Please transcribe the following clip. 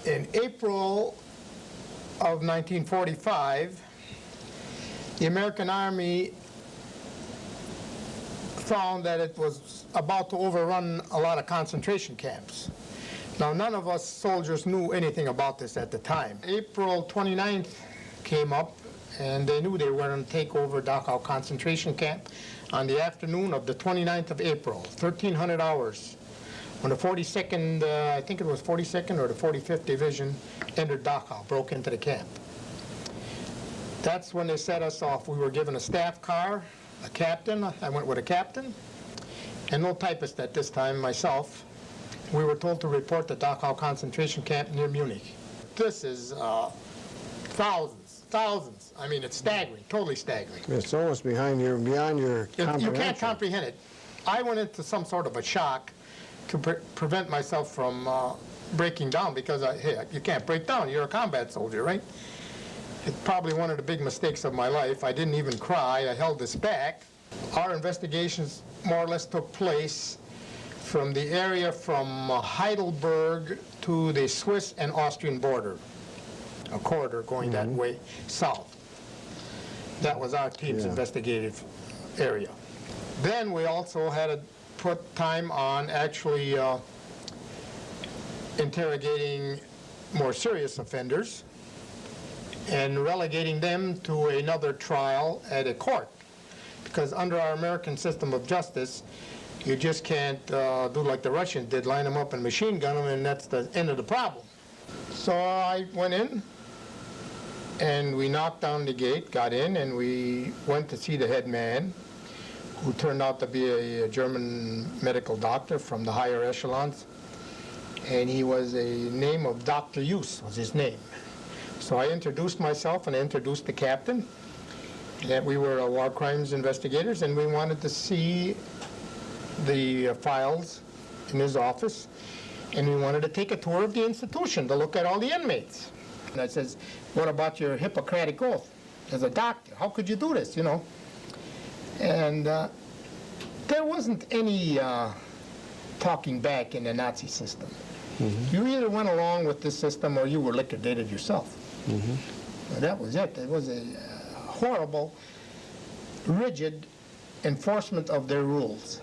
In April of 1945, the American Army found that it was about to overrun a lot of concentration camps. Now, none of us soldiers knew anything about this at the time. April 29th came up, and they knew they were going to take over Dachau concentration camp on the afternoon of the 29th of April, 1300 hours, when the 42nd, I think it was 42nd or the 45th Division entered Dachau, broke into the camp. That's when they set us off. We were given a staff car, a captain. I went with a captain, and no typist at this time, myself. We were told to report the Dachau concentration camp near Munich. This is thousands. I mean, it's staggering, totally staggering. It's almost beyond your comprehension. You can't comprehend it. I went into some sort of a shock to prevent myself from breaking down, because hey, you can't break down. You're a combat soldier, right? It's probably one of the big mistakes of my life. I didn't even cry. I held this back. Our investigations more or less took place from the area from Heidelberg to the Swiss and Austrian border, a corridor going that way south. That was our team's investigative area. Then we also had to put time on actually interrogating more serious offenders and relegating them to another trial at a court. Because under our American system of justice, you just can't do like the Russians did, line them up and machine gun them, and that's the end of the problem. So I went in, and we knocked down the gate, got in, and we went to see the head man, who turned out to be a German medical doctor from the higher echelons. And he was a name of Dr. Hughes, was his name. So I introduced myself and I introduced the captain, that we were war crimes investigators, and we wanted to see the files in his office, and we wanted to take a tour of the institution to look at all the inmates. And I says, what about your Hippocratic oath as a doctor? How could you do this, you know? And there wasn't any talking back in the Nazi system. You either went along with this system or you were liquidated yourself. Well, that was it. It was a horrible, rigid enforcement of their rules.